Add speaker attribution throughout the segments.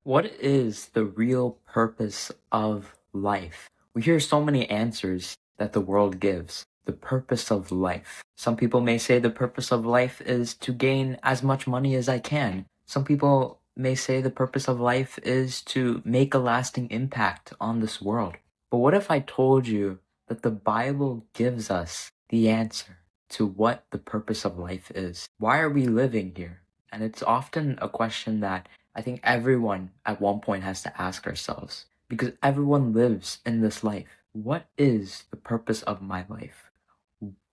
Speaker 1: What is the real purpose of life? We hear so many answers that the world gives. The purpose of life. Some people may say the purpose of life is to gain as much money as I can. Some people may say the purpose of life is to make a lasting impact on this world. But what if I told you that the Bible gives us the answer to what the purpose of life is? Why are we living here? And it's often a question that I think everyone at one point has to ask ourselves, because everyone lives in this life. What is the purpose of my life?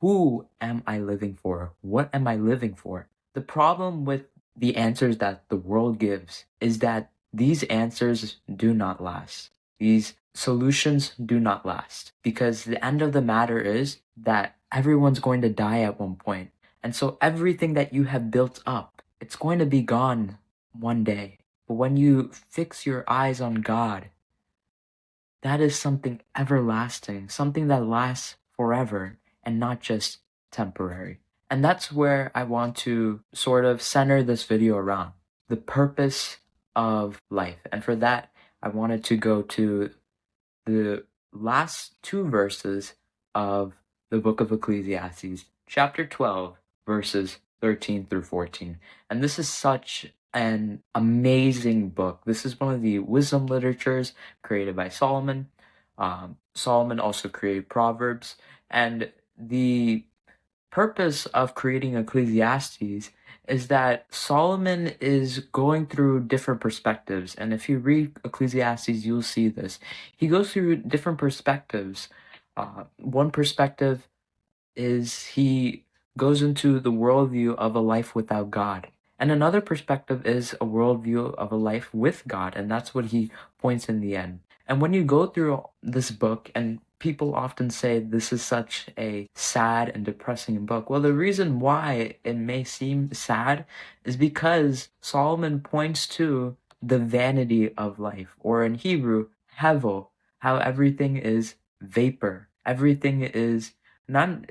Speaker 1: Who am I living for? What am I living for? The problem with the answers that the world gives is that these answers do not last. These solutions do not last, because the end of the matter is that everyone's going to die at one point. And so everything that you have built up, it's going to be gone one day. But when you fix your eyes on God, that is something everlasting, something that lasts forever and not just temporary. And that's where I want to sort of center this video around the purpose of life. And for that, I wanted to go to the last two verses of the Book of Ecclesiastes, chapter 12, verses 13 through 14. And this is such an amazing book. This is one of the wisdom literatures created by Solomon. Solomon also created Proverbs. And the purpose of creating Ecclesiastes is that Solomon is going through different perspectives. And if you read Ecclesiastes, you'll see this. He goes through different perspectives. One perspective is he goes into the worldview of a life without God. And another perspective is a worldview of a life with God. And that's what he points in the end. And when you go through this book, and people often say this is such a sad and depressing book. Well, the reason why it may seem sad is because Solomon points to the vanity of life, or in Hebrew, hevel, how everything is vapor. Everything is not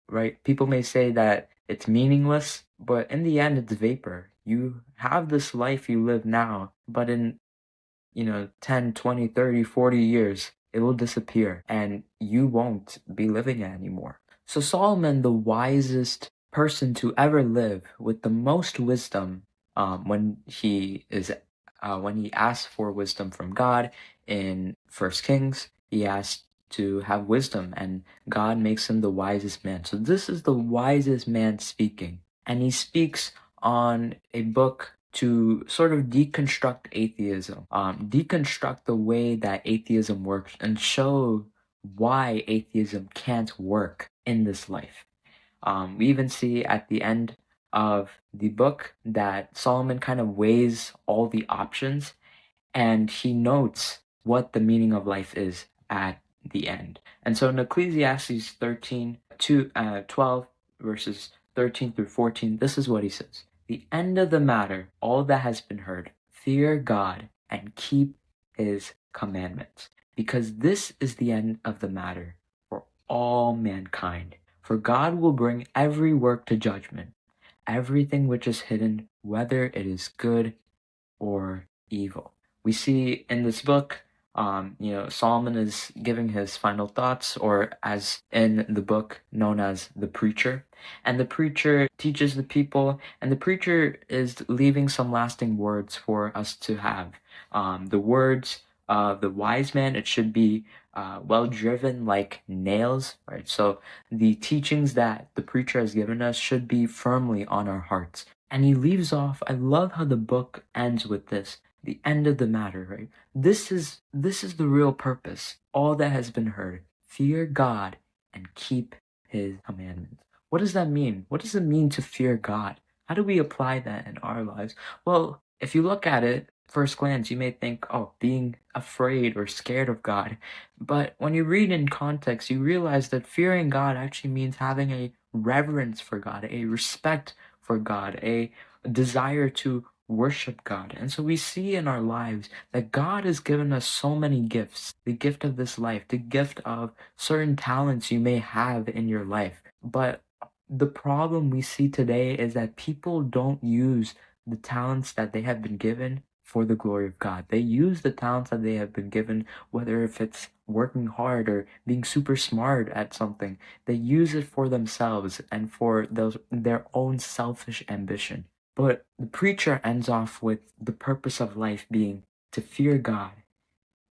Speaker 1: right. People may say that it's meaningless, but in the end, it's vapor. You have this life you live now, but in 10, 20, 30, 40 years, it will disappear and you won't be living it anymore. So Solomon, the wisest person to ever live with the most wisdom, when he asked for wisdom from God in First Kings, he asked to have wisdom, and God makes him the wisest man. So this is the wisest man speaking, and he speaks on a book to sort of deconstruct atheism, deconstruct the way that atheism works, and show why atheism can't work in this life. We even see at the end of the book that Solomon kind of weighs all the options, and he notes what the meaning of life is at the end. And so in Ecclesiastes 12, verses 13 through 14, this is what he says. The end of the matter, all that has been heard, fear God and keep his commandments, because this is the end of the matter for all mankind. For God will bring every work to judgment, everything which is hidden, whether it is good or evil. We see in this book, Solomon is giving his final thoughts, or as in the book known as the preacher. And the preacher teaches the people, and the preacher is leaving some lasting words for us to have. The words of the wise man, it should be well driven like nails, right? So the teachings that the preacher has given us should be firmly on our hearts. And he leaves off, I love how the book ends with this, the end of the matter, right? This is the real purpose. All that has been heard. Fear God and keep his commandments. What does that mean? What does it mean to fear God? How do we apply that in our lives? Well, if you look at it, first glance, you may think, oh, being afraid or scared of God. But when you read in context, you realize that fearing God actually means having a reverence for God, a respect for God, a desire to worship God. And so we see in our lives that God has given us so many gifts, the gift of this life, the gift of certain talents you may have in your life. But the problem we see today is that people don't use the talents that they have been given for the glory of God. They use the talents that they have been given, whether if it's working hard or being super smart at something, they use it for themselves and for their own selfish ambition. But the preacher ends off with the purpose of life being to fear God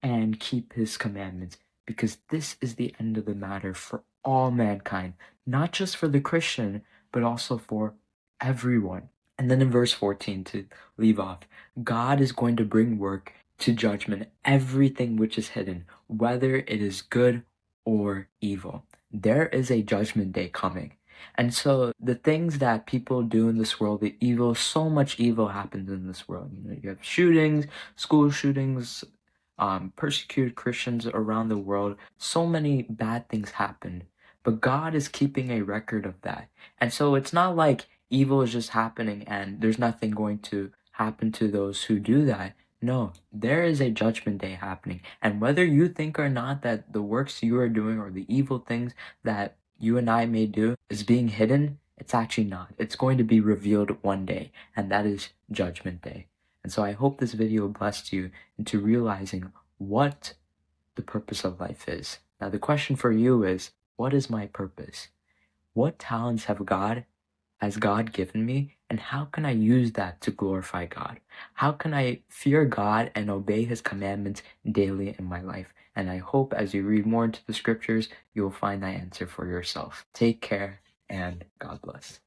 Speaker 1: and keep his commandments, because this is the end of the matter for all mankind, not just for the Christian, but also for everyone. And then in verse 14, to leave off, God is going to bring work to judgment everything which is hidden, whether it is good or evil. There is a judgment day coming. And so the things that people do in this world, the evil, so much evil happens in this world. You have shootings, school shootings, persecuted Christians around the world. So many bad things happen, but God is keeping a record of that. And so it's not like evil is just happening and there's nothing going to happen to those who do that. No, there is a judgment day happening. And whether you think or not that the works you are doing or the evil things that you and I may do is being hidden, it's actually not. It's going to be revealed one day, and that is Judgment Day. And so I hope this video blessed you into realizing what the purpose of life is. Now the question for you is, what is my purpose? What talents has God given me, and how can I use that to glorify God? How can I fear God and obey his commandments daily in my life? And I hope as you read more into the scriptures, you will find that answer for yourself. Take care and God bless.